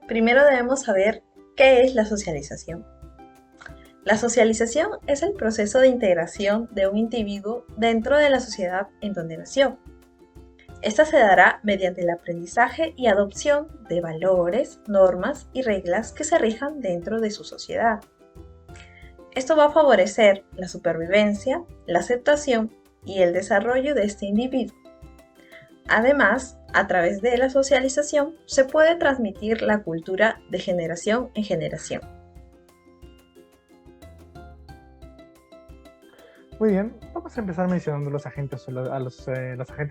Primero debemos saber qué es la socialización. La socialización es el proceso de integración de un individuo dentro de la sociedad en donde nació. Esta se dará mediante el aprendizaje y adopción de valores, normas y reglas que se rijan dentro de su sociedad. Esto va a favorecer la supervivencia, la aceptación y el desarrollo de este individuo. Además, a través de la socialización se puede transmitir la cultura de generación en generación. Muy bien, vamos a empezar mencionando los agentes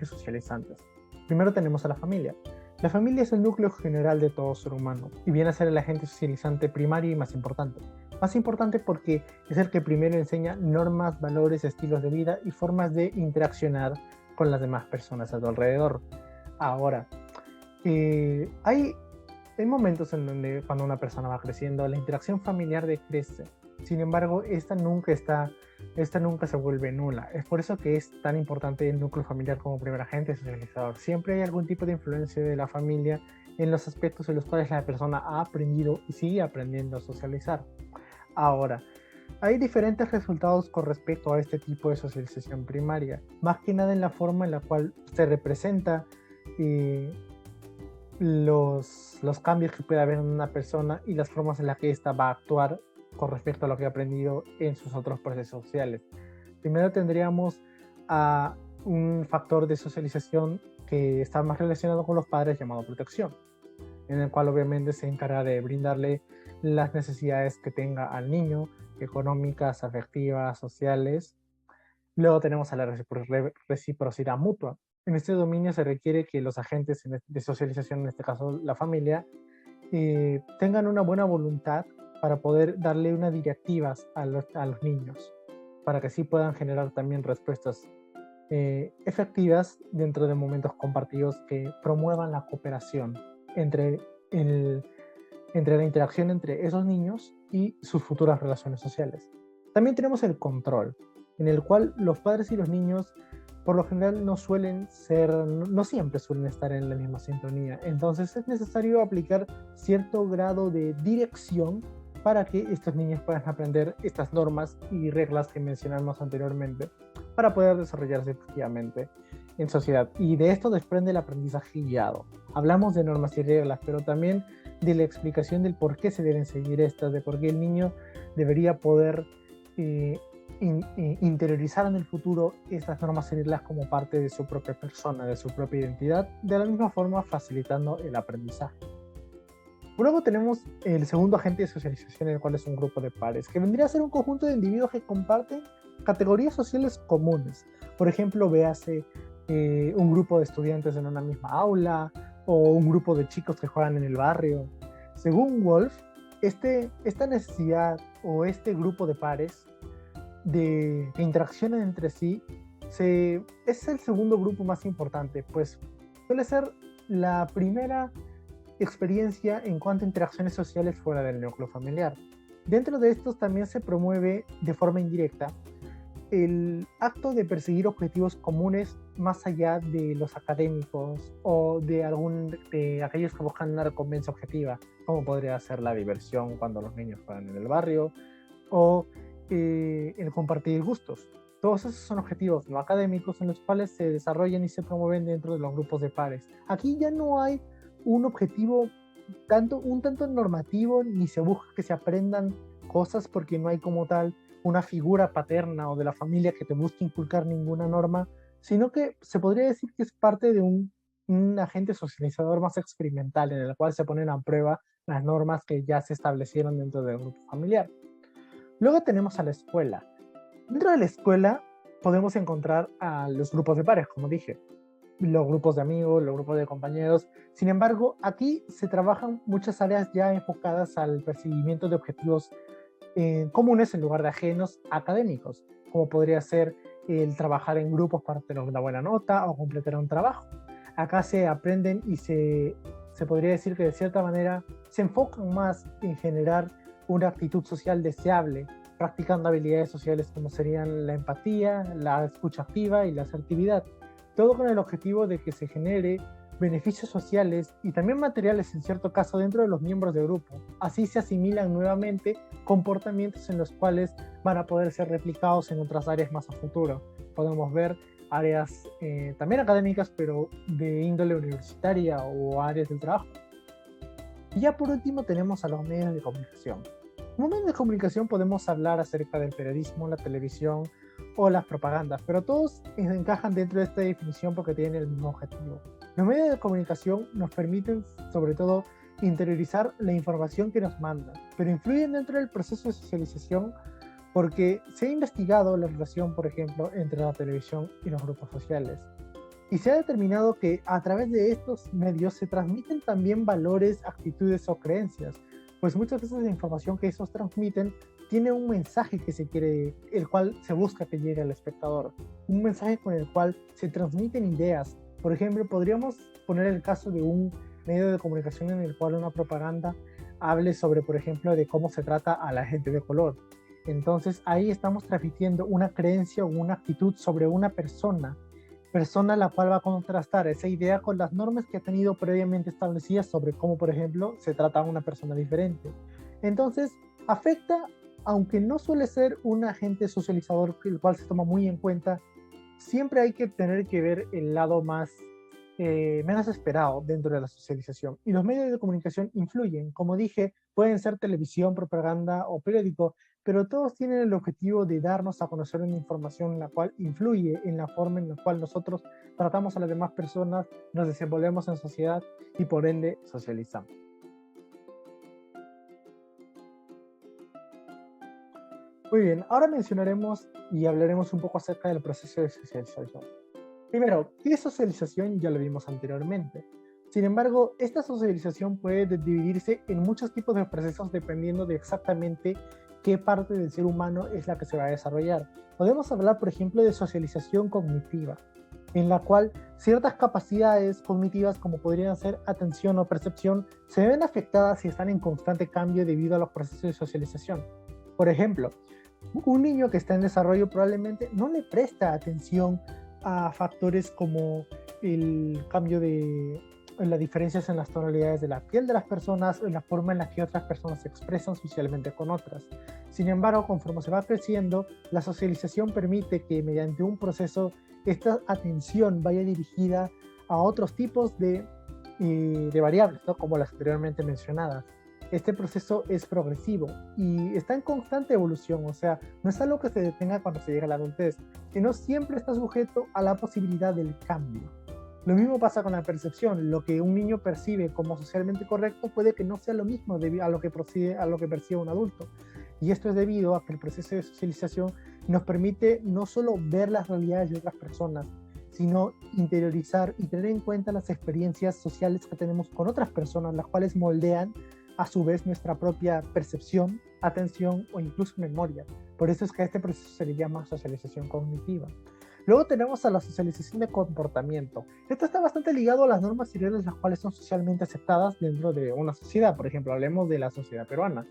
socializantes. Primero tenemos a la familia. La familia es el núcleo general de todo ser humano y viene a ser el agente socializante primario y más importante. Más importante porque es el que primero enseña normas, valores, estilos de vida y formas de interaccionar con las demás personas a tu alrededor. Ahora, hay momentos en donde cuando una persona va creciendo, la interacción familiar decrece. Sin embargo, esta nunca se vuelve nula. Es por eso que es tan importante el núcleo familiar como primer agente socializador. Siempre hay algún tipo de influencia de la familia en los aspectos en los cuales la persona ha aprendido y sigue aprendiendo a socializar. Ahora, hay diferentes resultados con respecto a este tipo de socialización primaria, más que nada en la forma en la cual se representa eh, los cambios que puede haber en una persona y las formas en las que ésta va a actuar con respecto a lo que ha aprendido en sus otros procesos sociales. Primero tendríamos a un factor de socialización que está más relacionado con los padres llamado protección, en el cual obviamente se encarga de brindarle las necesidades que tenga al niño, económicas, afectivas, sociales. Luego tenemos a la reciprocidad mutua. En este dominio se requiere que los agentes de socialización, en este caso la familia, tengan una buena voluntad para poder darle unas directivas a los niños, para que así puedan generar también respuestas efectivas dentro de momentos compartidos que promuevan la cooperación entre, el, entre la interacción entre esos niños y sus futuras relaciones sociales. También tenemos el control, en el cual los padres y los niños por lo general no siempre suelen estar en la misma sintonía. Entonces es necesario aplicar cierto grado de dirección para que estos niños puedan aprender estas normas y reglas que mencionamos anteriormente para poder desarrollarse efectivamente en sociedad. Y de esto desprende el aprendizaje guiado. Hablamos de normas y reglas, pero también de la explicación del por qué se deben seguir estas, de por qué el niño debería poder interiorizar en el futuro estas normas y reglas como parte de su propia persona, de su propia identidad, de la misma forma facilitando el aprendizaje. Luego tenemos el segundo agente de socialización, el cual es un grupo de pares, que vendría a ser un conjunto de individuos que comparten categorías sociales comunes. Por ejemplo, véase un grupo de estudiantes en una misma aula o un grupo de chicos que juegan en el barrio. Según Wolf, esta necesidad o este grupo de pares que interaccionan entre sí es el segundo grupo más importante, pues suele ser la primera experiencia en cuanto a interacciones sociales fuera del núcleo familiar. Dentro de estos también se promueve de forma indirecta el acto de perseguir objetivos comunes más allá de los académicos o de aquellos que buscan una recompensa objetiva, como podría ser la diversión cuando los niños juegan en el barrio o el compartir gustos. Todos esos son objetivos no académicos en los cuales se desarrollan y se promueven dentro de los grupos de pares. Aquí ya no hay un objetivo un tanto normativo, ni se busca que se aprendan cosas porque no hay como tal una figura paterna o de la familia que te busque inculcar ninguna norma, sino que se podría decir que es parte de un agente socializador más experimental en el cual se ponen a prueba las normas que ya se establecieron dentro del grupo familiar. Luego tenemos a la escuela. Dentro de la escuela podemos encontrar a los grupos de pares, como dije, los grupos de amigos, los grupos de compañeros. Sin embargo, aquí se trabajan muchas áreas ya enfocadas al perseguimiento de objetivos comunes en lugar de ajenos académicos, como podría ser el trabajar en grupos para tener una buena nota o completar un trabajo. Acá se aprenden y se podría decir que de cierta manera se enfocan más en generar una actitud social deseable, practicando habilidades sociales como serían la empatía, la escucha activa y la asertividad. Todo con el objetivo de que se genere beneficios sociales y también materiales en cierto caso dentro de los miembros del grupo. Así se asimilan nuevamente comportamientos en los cuales van a poder ser replicados en otras áreas más a futuro. Podemos ver áreas también académicas, pero de índole universitaria o áreas del trabajo. Y ya por último tenemos a los medios de comunicación. Como medios de comunicación podemos hablar acerca del periodismo, la televisión o las propagandas, pero todos encajan dentro de esta definición porque tienen el mismo objetivo. Los medios de comunicación nos permiten, sobre todo, interiorizar la información que nos mandan, pero influyen dentro del proceso de socialización porque se ha investigado la relación, por ejemplo, entre la televisión y los grupos sociales. Y se ha determinado que a través de estos medios se transmiten también valores, actitudes o creencias, pues muchas veces la información que estos transmiten tiene un mensaje que se quiere, el cual se busca que llegue al espectador, un mensaje con el cual se transmiten ideas. Por ejemplo, podríamos poner el caso de un medio de comunicación en el cual una propaganda hable sobre, por ejemplo, de cómo se trata a la gente de color. Entonces ahí estamos transmitiendo una creencia o una actitud sobre una persona la cual va a contrastar esa idea con las normas que ha tenido previamente establecidas sobre cómo, por ejemplo, se trata a una persona diferente. Entonces, afecta, aunque no suele ser un agente socializador el cual se toma muy en cuenta, siempre hay que tener que ver el lado menos esperado dentro de la socialización. Y los medios de comunicación influyen. Como dije, pueden ser televisión, propaganda o periódico, pero todos tienen el objetivo de darnos a conocer una información en la cual influye en la forma en la cual nosotros tratamos a las demás personas, nos desenvolvemos en sociedad y por ende socializamos. Muy bien, ahora mencionaremos y hablaremos un poco acerca del proceso de socialización. Primero, ¿qué es socialización? Ya lo vimos anteriormente. Sin embargo, esta socialización puede dividirse en muchos tipos de procesos dependiendo de exactamente qué parte del ser humano es la que se va a desarrollar. Podemos hablar, por ejemplo, de socialización cognitiva, en la cual ciertas capacidades cognitivas, como podrían ser atención o percepción, se ven afectadas si están en constante cambio debido a los procesos de socialización. Por ejemplo, un niño que está en desarrollo probablemente no le presta atención a factores como el cambio de las diferencias en las tonalidades de la piel de las personas, en la forma en la que otras personas se expresan socialmente con otras. Sin embargo, conforme se va creciendo, la socialización permite que mediante un proceso esta atención vaya dirigida a otros tipos de variables, ¿no? Como las anteriormente mencionadas. Este proceso es progresivo y está en constante evolución, o sea, no es algo que se detenga cuando se llega a la adultez, sino siempre está sujeto a la posibilidad del cambio. Lo mismo pasa con la percepción. Lo que un niño percibe como socialmente correcto puede que no sea lo mismo a lo que percibe un adulto. Y esto es debido a que el proceso de socialización nos permite no solo ver las realidades de otras personas, sino interiorizar y tener en cuenta las experiencias sociales que tenemos con otras personas, las cuales moldean a su vez nuestra propia percepción, atención o incluso memoria. Por eso es que a este proceso se le llama socialización cognitiva. Luego tenemos a la socialización de comportamiento. Esto está bastante ligado a las normas y reglas las cuales son socialmente aceptadas dentro de una sociedad. Por ejemplo, hablemos de la sociedad peruana.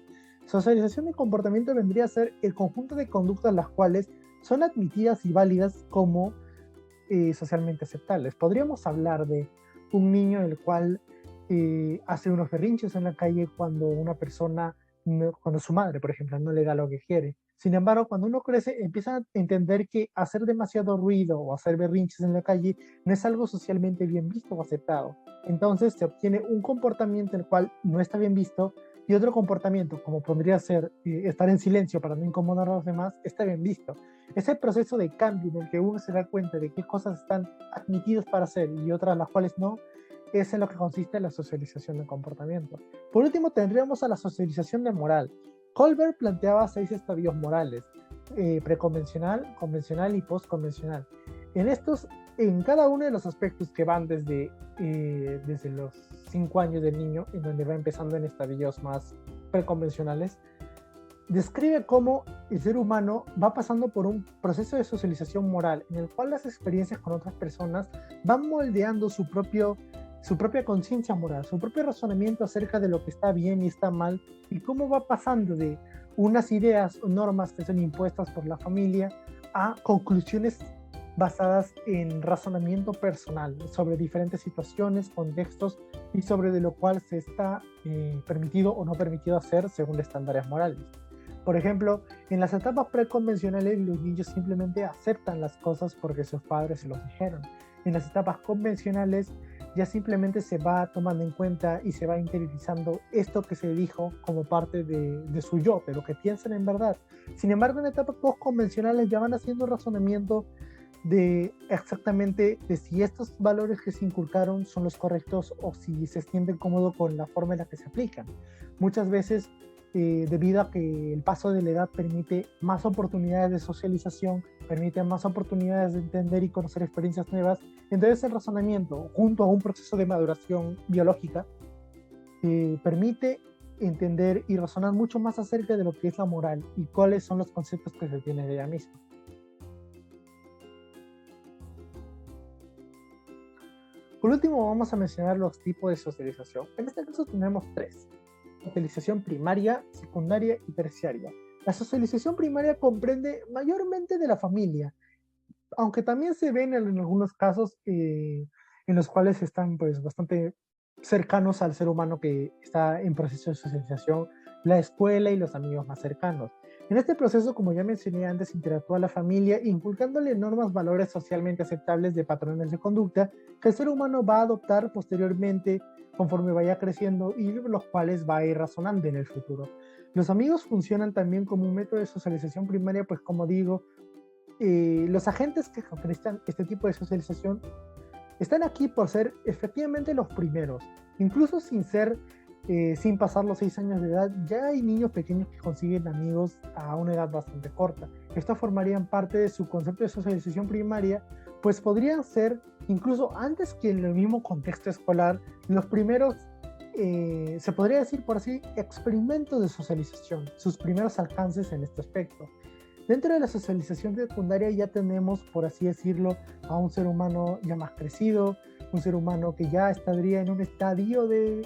Socialización de comportamiento vendría a ser el conjunto de conductas las cuales son admitidas y válidas como socialmente aceptables. Podríamos hablar de un niño el cual hace unos berrinches en la calle cuando cuando su madre, por ejemplo, no le da lo que quiere. Sin embargo, cuando uno crece, empieza a entender que hacer demasiado ruido o hacer berrinches en la calle no es algo socialmente bien visto o aceptado. Entonces se obtiene un comportamiento el cual no está bien visto y otro comportamiento, como podría ser estar en silencio para no incomodar a los demás, está bien visto. Ese proceso de cambio en el que uno se da cuenta de qué cosas están admitidas para hacer y otras las cuales no, es en lo que consiste la socialización de comportamiento. Por último, tendríamos a la socialización de moral. Colbert planteaba 6 estadios morales, preconvencional, convencional y postconvencional. En cada uno de los aspectos que van desde los 5 años del niño, en donde va empezando en estadios más preconvencionales, describe cómo el ser humano va pasando por un proceso de socialización moral, en el cual las experiencias con otras personas van moldeando su propia conciencia moral, su propio razonamiento acerca de lo que está bien y está mal, y cómo va pasando de unas ideas o normas que son impuestas por la familia a conclusiones basadas en razonamiento personal sobre diferentes situaciones, contextos y sobre de lo cual se está permitido o no permitido hacer según estándares morales. Por ejemplo, en las etapas preconvencionales los niños simplemente aceptan las cosas porque sus padres se los dijeron. En las etapas convencionales ya simplemente se va tomando en cuenta y se va interiorizando esto que se dijo como parte de su yo, de lo que piensan en verdad. Sin embargo, en etapas postconvencionales ya van haciendo razonamiento de exactamente de si estos valores que se inculcaron son los correctos o si se sienten cómodos con la forma en la que se aplican. Muchas veces, debido a que el paso de la edad permite más oportunidades de socialización, permite más oportunidades de entender y conocer experiencias nuevas, entonces el razonamiento, junto a un proceso de maduración biológica, permite entender y razonar mucho más acerca de lo que es la moral y cuáles son los conceptos que se tienen de ella misma. Por último, vamos a mencionar los tipos de socialización. En este caso tenemos tres: socialización primaria, secundaria y terciaria. La socialización primaria comprende mayormente de la familia, aunque también se ven en algunos casos en los cuales están pues bastante cercanos al ser humano que está en proceso de socialización, la escuela y los amigos más cercanos. En este proceso, como ya mencioné antes, interactúa la familia inculcándole normas, valores socialmente aceptables de patrones de conducta que el ser humano va a adoptar posteriormente conforme vaya creciendo y los cuales va a ir razonando en el futuro. Los amigos funcionan también como un método de socialización primaria, pues como digo, los agentes que ofrecen este tipo de socialización están aquí por ser efectivamente los primeros. Incluso sin pasar los 6 años de edad, ya hay niños pequeños que consiguen amigos a una edad bastante corta. Estos formarían parte de su concepto de socialización primaria, pues podrían ser, incluso antes que en el mismo contexto escolar, los primeros, se podría decir por así, experimentos de socialización, sus primeros alcances en este aspecto. Dentro de la socialización secundaria ya tenemos, por así decirlo, a un ser humano ya más crecido, un ser humano que ya estaría en un estadio de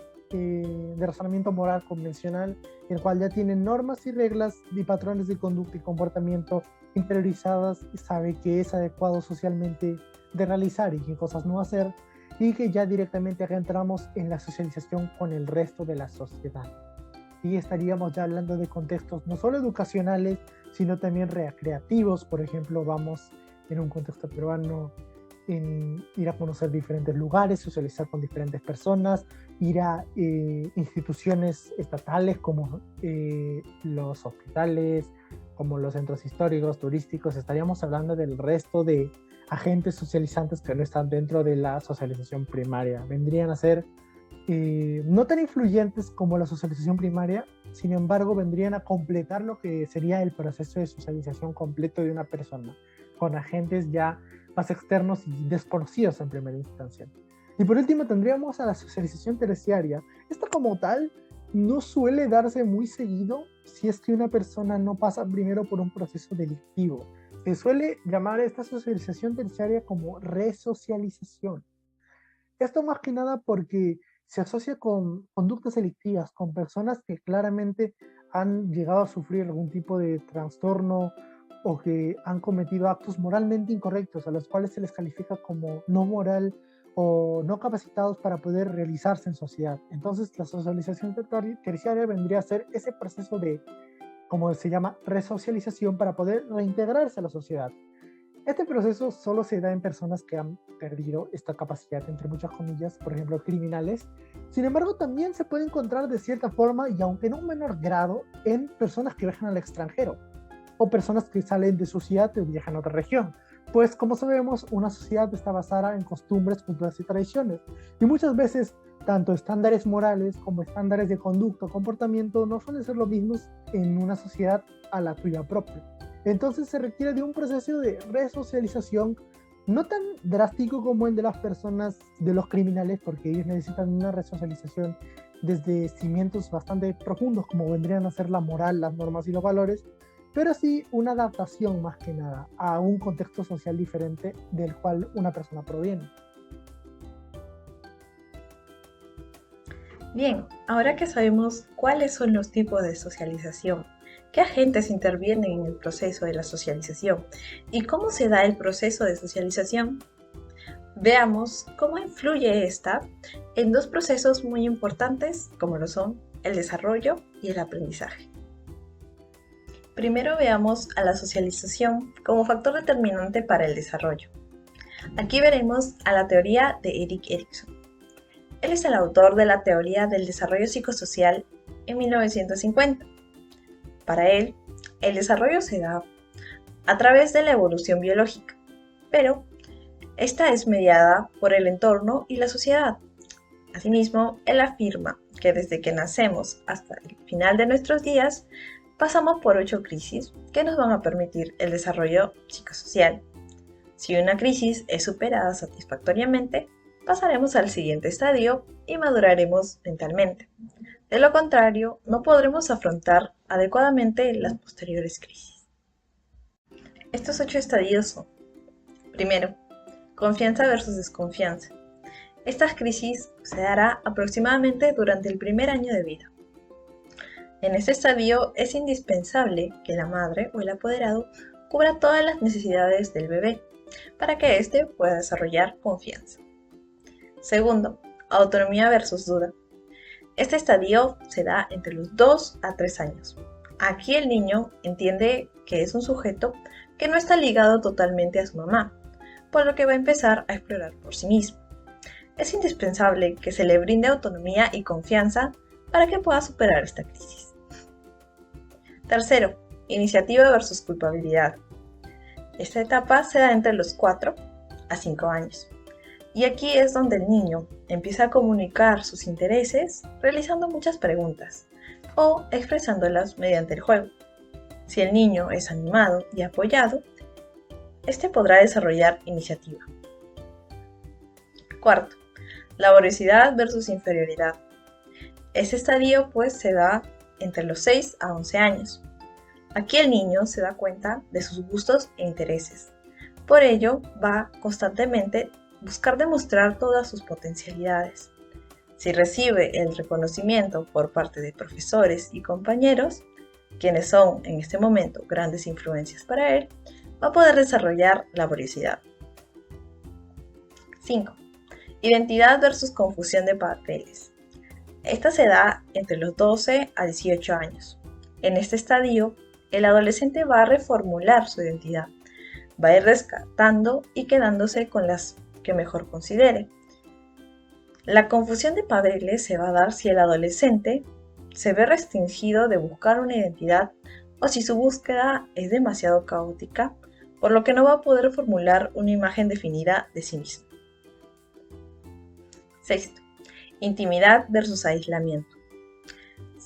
razonamiento moral convencional, el cual ya tiene normas y reglas y patrones de conducta y comportamiento interiorizadas y sabe qué es adecuado socialmente de realizar y qué cosas no hacer, y que ya directamente entramos en la socialización con el resto de la sociedad. Y estaríamos ya hablando de contextos no solo educacionales, sino también recreativos. Por ejemplo, vamos en un contexto peruano en ir a conocer diferentes lugares, socializar con diferentes personas, ir a instituciones estatales como los hospitales, como los centros históricos, turísticos. Estaríamos hablando del resto de agentes socializantes que no están dentro de la socialización primaria. Vendrían a ser no tan influyentes como la socialización primaria, sin embargo vendrían a completar lo que sería el proceso de socialización completo de una persona, con agentes ya más externos y desconocidos en primera instancia. Y por último tendríamos a la socialización terciaria. Esta como tal no suele darse muy seguido si es que una persona no pasa primero por un proceso delictivo. Se suele llamar a esta socialización terciaria como resocialización. Esto más que nada porque se asocia con conductas delictivas, con personas que claramente han llegado a sufrir algún tipo de trastorno o que han cometido actos moralmente incorrectos, a los cuales se les califica como no moral o no capacitados para poder realizarse en sociedad. Entonces, la socialización terciaria vendría a ser ese proceso de, como se llama, resocialización para poder reintegrarse a la sociedad. Este proceso solo se da en personas que han perdido esta capacidad, entre muchas comillas, por ejemplo, criminales. Sin embargo, también se puede encontrar de cierta forma, y aunque en un menor grado, en personas que viajan al extranjero o personas que salen de su ciudad y viajan a otra región. Pues, como sabemos, una sociedad está basada en costumbres, culturas y tradiciones. Y muchas veces, tanto estándares morales como estándares de conducta o comportamiento no suelen ser los mismos en una sociedad a la tuya propia. Entonces se requiere de un proceso de resocialización no tan drástico como el de las personas, de los criminales, porque ellos necesitan una resocialización desde cimientos bastante profundos, como vendrían a ser la moral, las normas y los valores, pero sí una adaptación más que nada a un contexto social diferente del cual una persona proviene. Bien, ahora que sabemos cuáles son los tipos de socialización ¿Qué agentes intervienen en el proceso de la socialización? ¿Y cómo se da el proceso de socialización? Veamos cómo influye esta en dos procesos muy importantes como lo son el desarrollo y el aprendizaje. Primero veamos a la socialización como factor determinante para el desarrollo. Aquí veremos a la teoría de Erik Erikson. Él es el autor de la teoría del desarrollo psicosocial en 1950. Para él, el desarrollo se da a través de la evolución biológica, pero esta es mediada por el entorno y la sociedad. Asimismo, él afirma que desde que nacemos hasta el final de nuestros días, pasamos por 8 crisis que nos van a permitir el desarrollo psicosocial. Si una crisis es superada satisfactoriamente, pasaremos al siguiente estadio y maduraremos mentalmente. De lo contrario, no podremos afrontar adecuadamente las posteriores crisis. Estos 8 estadios son: primero, confianza versus desconfianza. Estas crisis se dará aproximadamente durante el primer año de vida. En este estadio es indispensable que la madre o el apoderado cubra todas las necesidades del bebé para que éste pueda desarrollar confianza. Segundo, autonomía versus duda. Este estadio se da entre los 2 a 3 años. Aquí el niño entiende que es un sujeto que no está ligado totalmente a su mamá, por lo que va a empezar a explorar por sí mismo. Es indispensable que se le brinde autonomía y confianza para que pueda superar esta crisis. Tercero, iniciativa versus culpabilidad. Esta etapa se da entre los 4 a 5 años. Y aquí es donde el niño empieza a comunicar sus intereses realizando muchas preguntas o expresándolas mediante el juego. Si el niño es animado y apoyado, este podrá desarrollar iniciativa. Cuarto, laboriosidad versus inferioridad. Este estadio pues se da entre los 6 a 11 años. Aquí el niño se da cuenta de sus gustos e intereses. Por ello va constantemente a buscar demostrar todas sus potencialidades. Si recibe el reconocimiento por parte de profesores y compañeros, quienes son en este momento grandes influencias para él, va a poder desarrollar laboriosidad. 5. Identidad versus confusión de papeles. Esta se da entre los 12 a 18 años. En este estadio, el adolescente va a reformular su identidad, va a ir rescatando y quedándose con las que mejor considere. La confusión de papeles se va a dar si el adolescente se ve restringido de buscar una identidad o si su búsqueda es demasiado caótica, por lo que no va a poder formular una imagen definida de sí mismo. Sexto, intimidad versus aislamiento.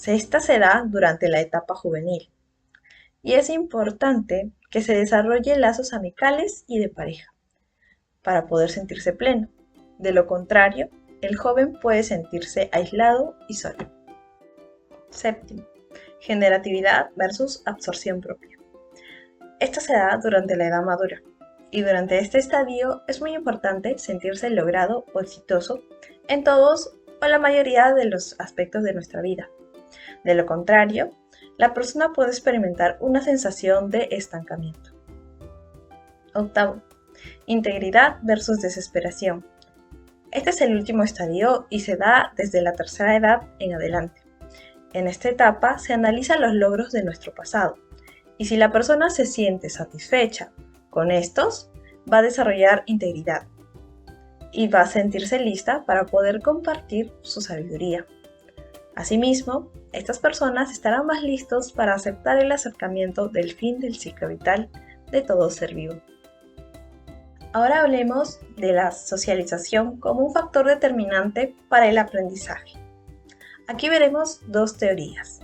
Esta se da durante la etapa juvenil y es importante que se desarrollen lazos amicales y de pareja para poder sentirse pleno. De lo contrario, el joven puede sentirse aislado y solo. Séptimo, generatividad versus absorción propia. Esta se da durante la edad madura y durante este estadio es muy importante sentirse logrado o exitoso en todos o la mayoría de los aspectos de nuestra vida. De lo contrario, la persona puede experimentar una sensación de estancamiento. Octavo, integridad versus desesperación. Este es el último estadio y se da desde la tercera edad en adelante. En esta etapa se analizan los logros de nuestro pasado y si la persona se siente satisfecha con estos, va a desarrollar integridad y va a sentirse lista para poder compartir su sabiduría. Asimismo, estas personas estarán más listos para aceptar el acercamiento del fin del ciclo vital de todo ser vivo. Ahora hablemos de la socialización como un factor determinante para el aprendizaje. Aquí veremos dos teorías.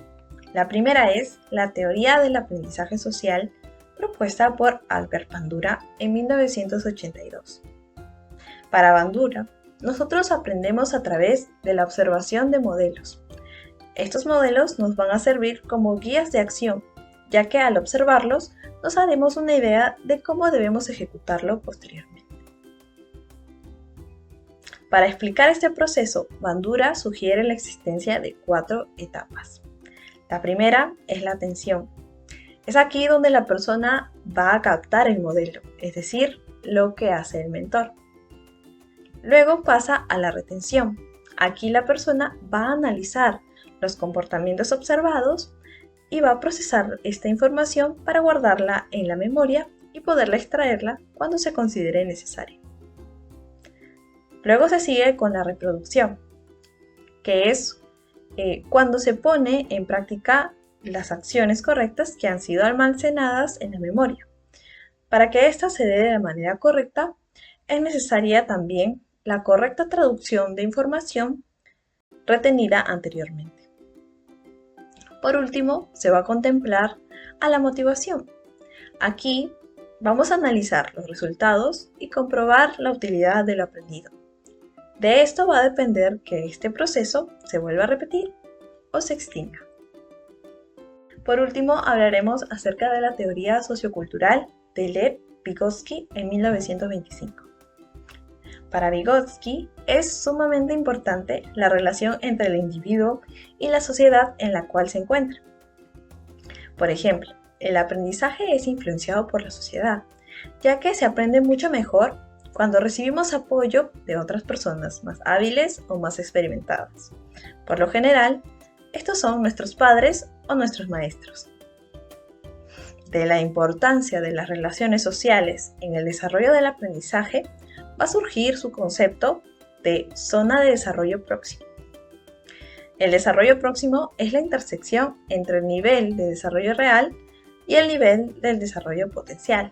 La primera es la teoría del aprendizaje social propuesta por Albert Bandura en 1982. Para Bandura, nosotros aprendemos a través de la observación de modelos. Estos modelos nos van a servir como guías de acción, ya que al observarlos nos haremos una idea de cómo debemos ejecutarlo posteriormente. Para explicar este proceso, Bandura sugiere la existencia de 4 etapas. La primera es la atención. Es aquí donde la persona va a captar el modelo, es decir, lo que hace el mentor. Luego pasa a la retención. Aquí la persona va a analizar los comportamientos observados y va a procesar esta información para guardarla en la memoria y poderla extraerla cuando se considere necesario. Luego se sigue con la reproducción, que es cuando se pone en práctica las acciones correctas que han sido almacenadas en la memoria. Para que ésta se dé de manera correcta, es necesaria también la correcta traducción de información retenida anteriormente. Por último, se va a contemplar a la motivación. Aquí vamos a analizar los resultados y comprobar la utilidad de lo aprendido. De esto va a depender que este proceso se vuelva a repetir o se extinga. Por último, hablaremos acerca de la teoría sociocultural de Lev Vygotsky en 1925. Para Vygotsky es sumamente importante la relación entre el individuo y la sociedad en la cual se encuentra. Por ejemplo, el aprendizaje es influenciado por la sociedad, ya que se aprende mucho mejor cuando recibimos apoyo de otras personas más hábiles o más experimentadas. Por lo general, estos son nuestros padres o nuestros maestros. De la importancia de las relaciones sociales en el desarrollo del aprendizaje, va a surgir su concepto de zona de desarrollo próximo. El desarrollo próximo es la intersección entre el nivel de desarrollo real y el nivel del desarrollo potencial.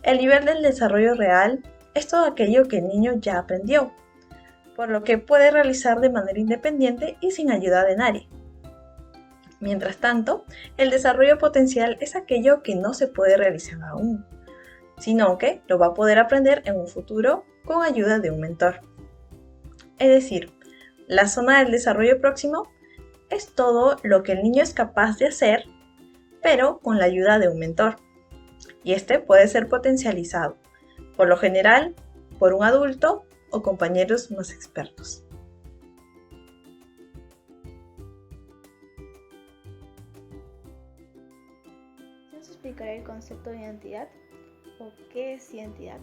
El nivel del desarrollo real es todo aquello que el niño ya aprendió, por lo que puede realizar de manera independiente y sin ayuda de nadie. Mientras tanto, el desarrollo potencial es aquello que no se puede realizar aún, sino que lo va a poder aprender en un futuro con ayuda de un mentor. Es decir, la zona del desarrollo próximo es todo lo que el niño es capaz de hacer, pero con la ayuda de un mentor. Y este puede ser potencializado, por lo general, por un adulto o compañeros más expertos. Vamos a explicar el concepto de identidad o qué es identidad.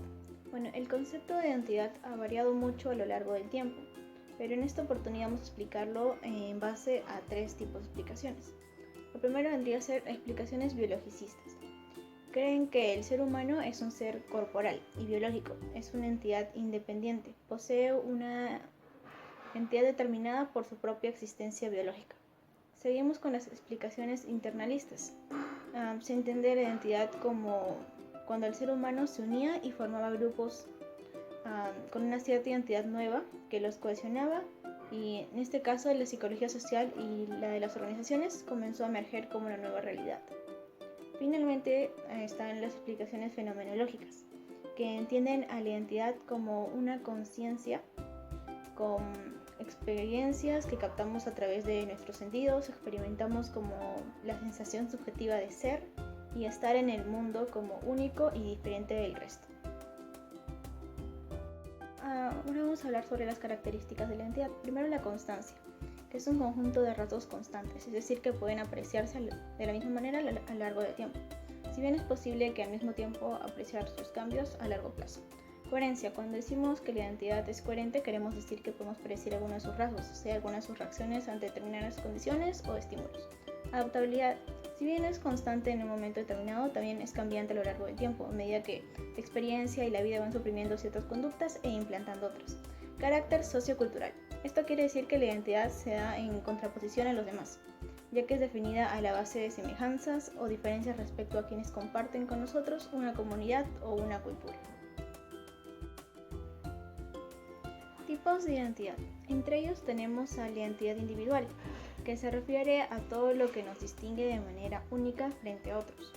Bueno, el concepto de identidad ha variado mucho a lo largo del tiempo, pero en esta oportunidad vamos a explicarlo en base a tres tipos de explicaciones. Lo primero vendría a ser explicaciones biologicistas. Creen que el ser humano es un ser corporal y biológico, es una entidad independiente, posee una entidad determinada por su propia existencia biológica. Seguimos con las explicaciones internalistas. Se entiende la identidad como cuando el ser humano se unía y formaba grupos con una cierta identidad nueva que los cohesionaba, y en este caso la psicología social y la de las organizaciones comenzó a emerger como una nueva realidad. Finalmente están las explicaciones fenomenológicas, que entienden a la identidad como una conciencia con experiencias que captamos a través de nuestros sentidos, experimentamos como la sensación subjetiva de ser y estar en el mundo como único y diferente del resto. Ahora vamos a hablar sobre las características de la identidad. Primero, la constancia, que es un conjunto de rasgos constantes, es decir, que pueden apreciarse de la misma manera a lo largo del tiempo, si bien es posible que al mismo tiempo apreciar sus cambios a largo plazo. Coherencia, cuando decimos que la identidad es coherente, queremos decir que podemos predecir algunos de sus rasgos, o sea, algunas de sus reacciones ante determinadas condiciones o estímulos. Adaptabilidad, si bien es constante en un momento determinado, también es cambiante a lo largo del tiempo, a medida que la experiencia y la vida van suprimiendo ciertas conductas e implantando otras. Carácter sociocultural. Esto quiere decir que la identidad se da en contraposición a los demás, ya que es definida a la base de semejanzas o diferencias respecto a quienes comparten con nosotros una comunidad o una cultura. Tipos de identidad. Entre ellos tenemos a la identidad individual, que se refiere a todo lo que nos distingue de manera única frente a otros,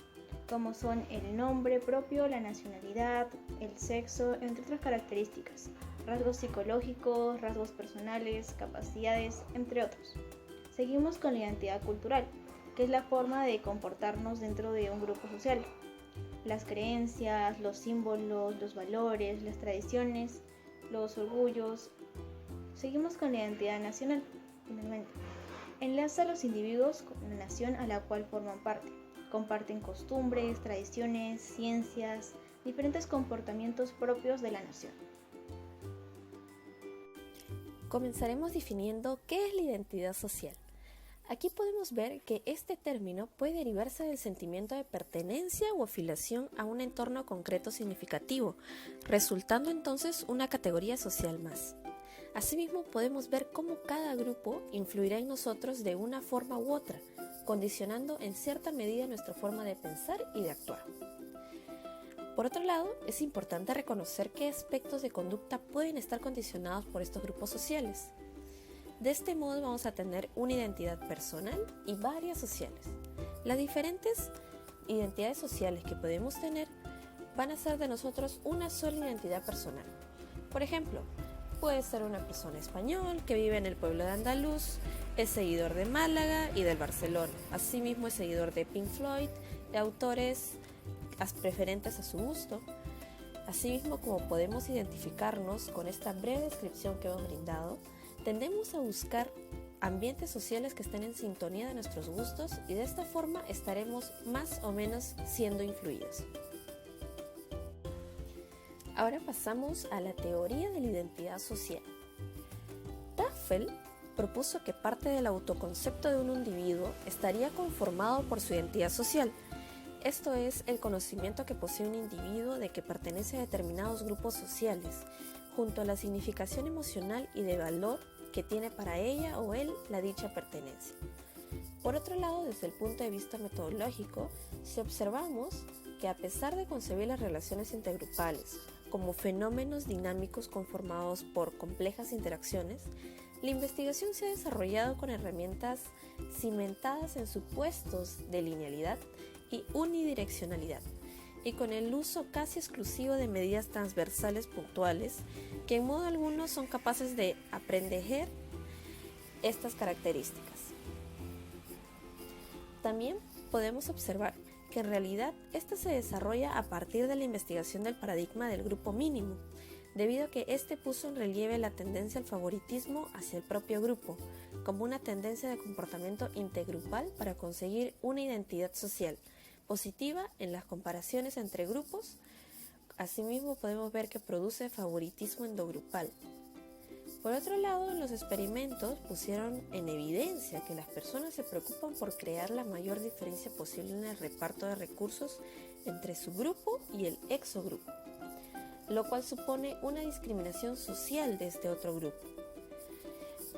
como son el nombre propio, la nacionalidad, el sexo, entre otras características, rasgos psicológicos, rasgos personales, capacidades, entre otros. Seguimos con la identidad cultural, que es la forma de comportarnos dentro de un grupo social. Las creencias, los símbolos, los valores, las tradiciones, los orgullos. Seguimos con la identidad nacional, finalmente. Enlaza a los individuos con la nación a la cual forman parte, comparten costumbres, tradiciones, ciencias, diferentes comportamientos propios de la nación. Comenzaremos definiendo qué es la identidad social. Aquí podemos ver que este término puede derivarse del sentimiento de pertenencia o afiliación a un entorno concreto significativo, resultando entonces una categoría social más. Asimismo, podemos ver cómo cada grupo influirá en nosotros de una forma u otra, condicionando en cierta medida nuestra forma de pensar y de actuar. Por otro lado, es importante reconocer qué aspectos de conducta pueden estar condicionados por estos grupos sociales. De este modo vamos a tener una identidad personal y varias sociales. Las diferentes identidades sociales que podemos tener van a ser de nosotros una sola identidad personal. Por ejemplo, puede ser una persona español que vive en el pueblo de Andaluz, es seguidor de Málaga y del Barcelona. Asimismo es seguidor de Pink Floyd, de autores preferentes a su gusto. Asimismo, como podemos identificarnos con esta breve descripción que hemos brindado, tendemos a buscar ambientes sociales que estén en sintonía de nuestros gustos y de esta forma estaremos más o menos siendo influidos. Ahora pasamos a la teoría de la identidad social. Tafel propuso que parte del autoconcepto de un individuo estaría conformado por su identidad social. Esto es el conocimiento que posee un individuo de que pertenece a determinados grupos sociales, junto a la significación emocional y de valor que tiene para ella o él la dicha pertenencia. Por otro lado, desde el punto de vista metodológico, si observamos que a pesar de concebir las relaciones intergrupales como fenómenos dinámicos conformados por complejas interacciones, la investigación se ha desarrollado con herramientas cimentadas en supuestos de linealidad y unidireccionalidad, y con el uso casi exclusivo de medidas transversales puntuales que en modo alguno son capaces de aprender estas características. También podemos observar que en realidad esta se desarrolla a partir de la investigación del paradigma del grupo mínimo, debido a que este puso en relieve la tendencia al favoritismo hacia el propio grupo, como una tendencia de comportamiento intergrupal para conseguir una identidad social positiva en las comparaciones entre grupos. Asimismo, podemos ver que produce favoritismo endogrupal. Por otro lado, los experimentos pusieron en evidencia que las personas se preocupan por crear la mayor diferencia posible en el reparto de recursos entre su grupo y el exogrupo, lo cual supone una discriminación social de este otro grupo.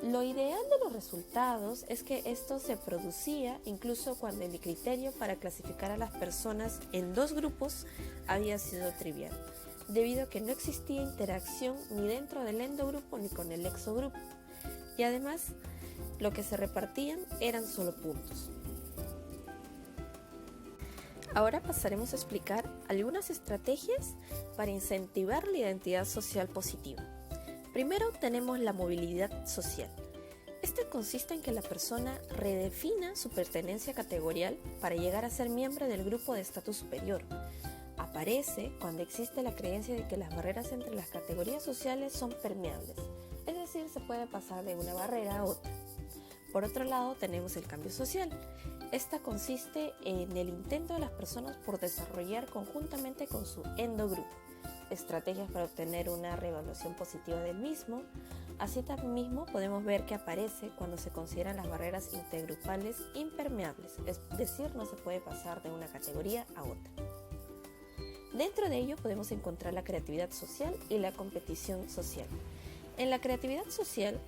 Lo ideal de los resultados es que esto se producía incluso cuando el criterio para clasificar a las personas en dos grupos había sido trivial, debido a que no existía interacción ni dentro del endogrupo ni con el exogrupo, y además lo que se repartían eran solo puntos. Ahora pasaremos a explicar algunas estrategias para incentivar la identidad social positiva. Primero tenemos la movilidad social. Este consiste en que la persona redefina su pertenencia categorial para llegar a ser miembro del grupo de estatus superior. Aparece cuando existe la creencia de que las barreras entre las categorías sociales son permeables, es decir, se puede pasar de una barrera a otra. Por otro lado, tenemos el cambio social. Esta consiste en el intento de las personas por desarrollar conjuntamente con su endogrupo estrategias para obtener una reevaluación positiva del mismo. Así mismo podemos ver que aparece cuando se consideran las barreras intergrupales impermeables, es decir, no se puede pasar de una categoría a otra. Dentro de ello podemos encontrar la creatividad social y la competición social. En la creatividad social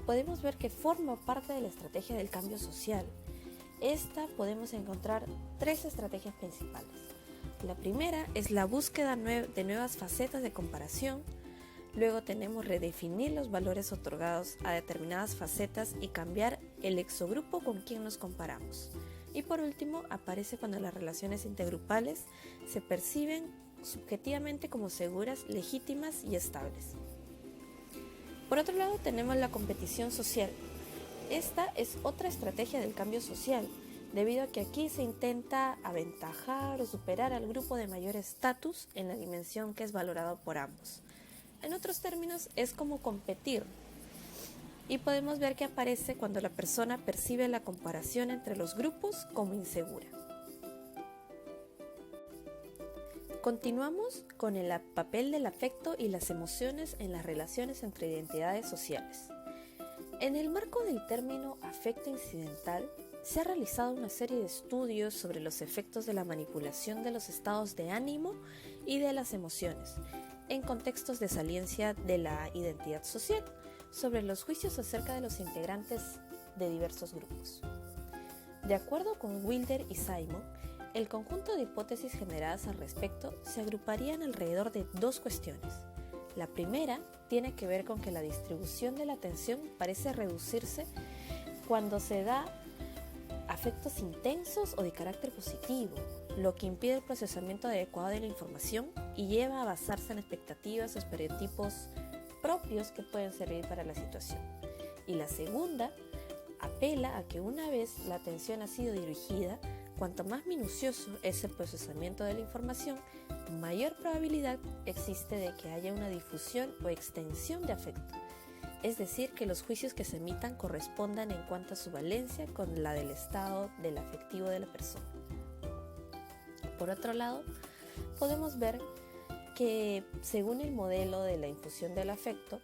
podemos ver que forma parte de la estrategia del cambio social. Esta podemos encontrar tres estrategias principales. La primera es la búsqueda de nuevas facetas de comparación. Luego tenemos redefinir los valores otorgados a determinadas facetas y cambiar el exogrupo con quien nos comparamos. Y por último, aparece cuando las relaciones intergrupales se perciben subjetivamente como seguras, legítimas y estables. Por otro lado, tenemos la competición social. Esta es otra estrategia del cambio social, debido a que aquí se intenta aventajar o superar al grupo de mayor estatus en la dimensión que es valorado por ambos. En otros términos, es como competir. Y podemos ver que aparece cuando la persona percibe la comparación entre los grupos como insegura. Continuamos con el papel del afecto y las emociones en las relaciones entre identidades sociales. En el marco del término afecto incidental, se ha realizado una serie de estudios sobre los efectos de la manipulación de los estados de ánimo y de las emociones en contextos de saliencia de la identidad social, sobre los juicios acerca de los integrantes de diversos grupos. De acuerdo con Wilder y Simon, el conjunto de hipótesis generadas al respecto se agruparían alrededor de dos cuestiones. La primera tiene que ver con que la distribución de la atención parece reducirse cuando se da afectos intensos o de carácter positivo, lo que impide el procesamiento adecuado de la información y lleva a basarse en expectativas o estereotipos propios que pueden servir para la situación. Y la segunda apela a que una vez la atención ha sido dirigida, cuanto más minucioso es el procesamiento de la información, mayor probabilidad existe de que haya una difusión o extensión de afecto, es decir, que los juicios que se emitan correspondan en cuanto a su valencia con la del estado del afectivo de la persona. Por otro lado, podemos ver que, según el modelo de la infusión del afecto,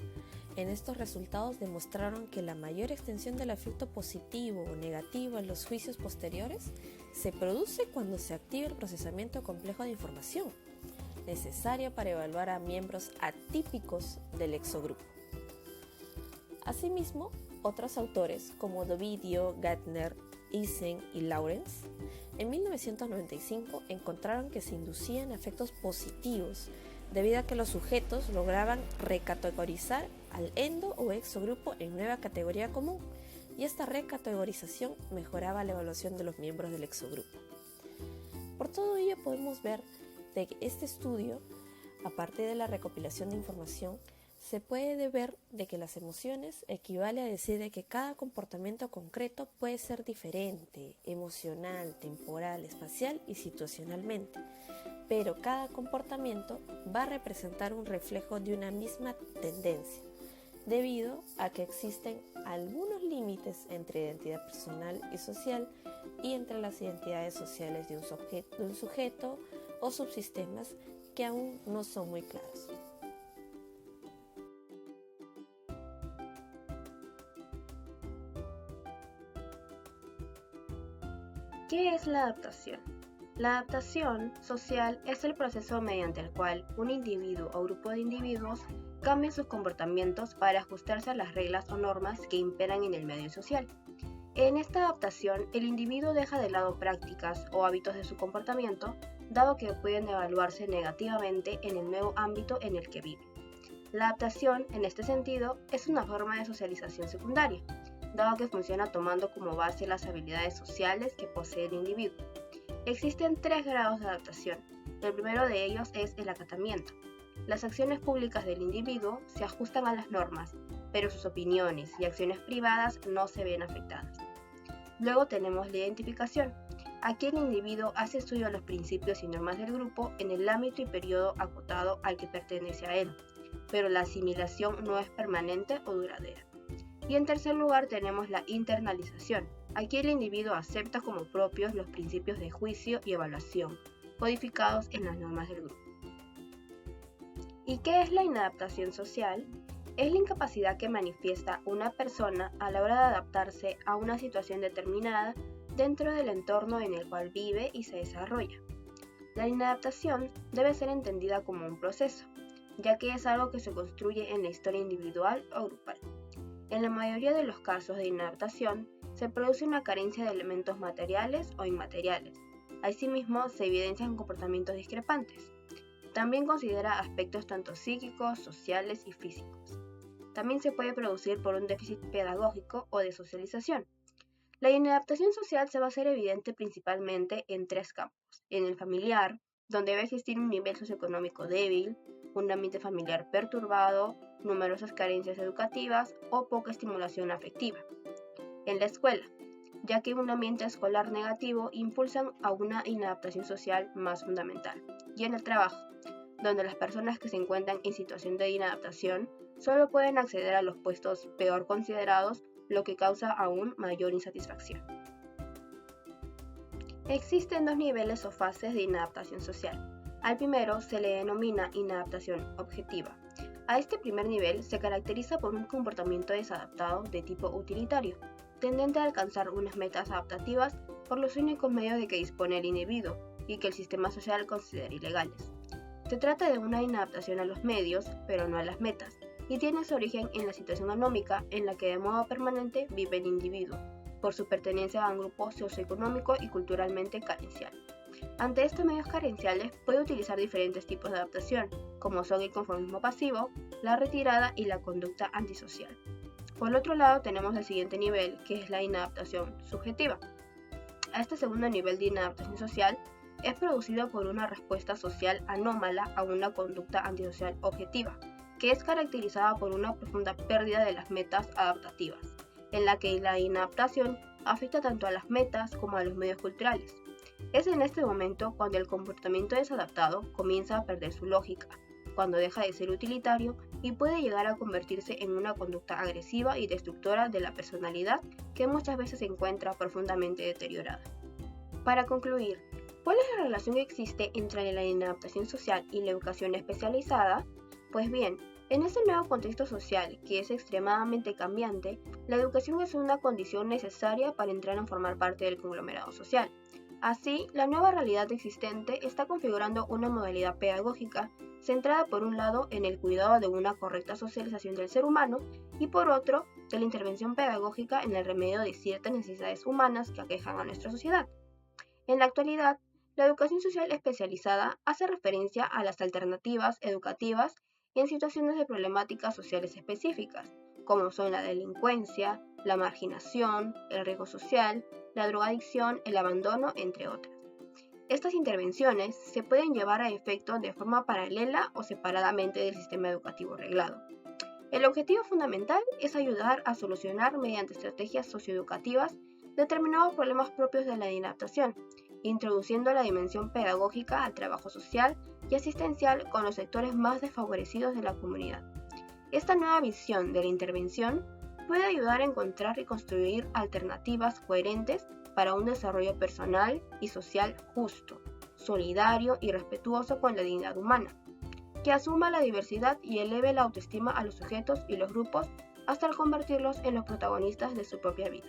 en estos resultados demostraron que la mayor extensión del afecto positivo o negativo en los juicios posteriores se produce cuando se activa el procesamiento complejo de información, necesario para evaluar a miembros atípicos del exogrupo. Asimismo, otros autores como Dovidio, Gärtner, Eysen y Lawrence, en 1995 encontraron que se inducían afectos positivos debido a que los sujetos lograban recategorizar al endo o exogrupo en nueva categoría común, y esta recategorización mejoraba la evaluación de los miembros del exogrupo. Por todo ello podemos ver de que este estudio, aparte de la recopilación de información, se puede ver de que las emociones equivale a decir de que cada comportamiento concreto puede ser diferente, emocional, temporal, espacial y situacionalmente, pero cada comportamiento va a representar un reflejo de una misma tendencia, debido a que existen algunos límites entre identidad personal y social y entre las identidades sociales de un sujeto o subsistemas que aún no son muy claros. ¿Qué es la adaptación? La adaptación social es el proceso mediante el cual un individuo o grupo de individuos cambia sus comportamientos para ajustarse a las reglas o normas que imperan en el medio social. En esta adaptación, el individuo deja de lado prácticas o hábitos de su comportamiento, dado que pueden evaluarse negativamente en el nuevo ámbito en el que vive. La adaptación, en este sentido, es una forma de socialización secundaria, dado que funciona tomando como base las habilidades sociales que posee el individuo. Existen 3 grados de adaptación. El primero de ellos es el acatamiento. Las acciones públicas del individuo se ajustan a las normas, pero sus opiniones y acciones privadas no se ven afectadas. Luego tenemos la identificación. Aquí el individuo hace suyo los principios y normas del grupo en el ámbito y periodo acotado al que pertenece a él, pero la asimilación no es permanente o duradera. Y en tercer lugar tenemos la internalización. Aquí el individuo acepta como propios los principios de juicio y evaluación, codificados en las normas del grupo. ¿Y qué es la inadaptación social? Es la incapacidad que manifiesta una persona a la hora de adaptarse a una situación determinada dentro del entorno en el cual vive y se desarrolla. La inadaptación debe ser entendida como un proceso, ya que es algo que se construye en la historia individual o grupal. En la mayoría de los casos de inadaptación, se produce una carencia de elementos materiales o inmateriales. Asimismo, se evidencian comportamientos discrepantes. También considera aspectos tanto psíquicos, sociales y físicos. También se puede producir por un déficit pedagógico o de socialización. La inadaptación social se va a hacer evidente principalmente en 3 campos. En el familiar, donde va a existir un nivel socioeconómico débil, un ambiente familiar perturbado, numerosas carencias educativas o poca estimulación afectiva. En la escuela, ya que un ambiente escolar negativo impulsa a una inadaptación social más fundamental. Y en el trabajo, donde las personas que se encuentran en situación de inadaptación solo pueden acceder a los puestos peor considerados, lo que causa aún mayor insatisfacción. Existen 2 niveles o fases de inadaptación social. Al primero se le denomina inadaptación objetiva. A este primer nivel se caracteriza por un comportamiento desadaptado de tipo utilitario, tendente a alcanzar unas metas adaptativas por los únicos medios de que dispone el individuo y que el sistema social considera ilegales. Se trata de una inadaptación a los medios, pero no a las metas, y tiene su origen en la situación anómica en la que de modo permanente vive el individuo, por su pertenencia a un grupo socioeconómico y culturalmente carencial. Ante estos medios carenciales puede utilizar diferentes tipos de adaptación, como son el conformismo pasivo, la retirada y la conducta antisocial. Por otro lado tenemos el siguiente nivel, que es la inadaptación subjetiva. A este segundo nivel de inadaptación social es producido por una respuesta social anómala a una conducta antisocial objetiva, que es caracterizada por una profunda pérdida de las metas adaptativas, en la que la inadaptación afecta tanto a las metas como a los medios culturales. Es en este momento cuando el comportamiento desadaptado comienza a perder su lógica, cuando deja de ser utilitario y puede llegar a convertirse en una conducta agresiva y destructora de la personalidad que muchas veces se encuentra profundamente deteriorada. Para concluir, ¿cuál es la relación que existe entre la inadaptación social y la educación especializada? Pues bien, en este nuevo contexto social, que es extremadamente cambiante, la educación es una condición necesaria para entrar a formar parte del conglomerado social. Así, la nueva realidad existente está configurando una modalidad pedagógica centrada por un lado en el cuidado de una correcta socialización del ser humano y por otro de la intervención pedagógica en el remedio de ciertas necesidades humanas que aquejan a nuestra sociedad. En la actualidad, la educación social especializada hace referencia a las alternativas educativas en situaciones de problemáticas sociales específicas, como son la delincuencia, la marginación, el riesgo social, la drogadicción, el abandono, entre otras. Estas intervenciones se pueden llevar a efecto de forma paralela o separadamente del sistema educativo reglado. El objetivo fundamental es ayudar a solucionar mediante estrategias socioeducativas determinados problemas propios de la inadaptación, introduciendo la dimensión pedagógica al trabajo social y asistencial con los sectores más desfavorecidos de la comunidad. Esta nueva visión de la intervención puede ayudar a encontrar y construir alternativas coherentes para un desarrollo personal y social justo, solidario y respetuoso con la dignidad humana, que asuma la diversidad y eleve la autoestima a los sujetos y los grupos hasta convertirlos en los protagonistas de su propia vida.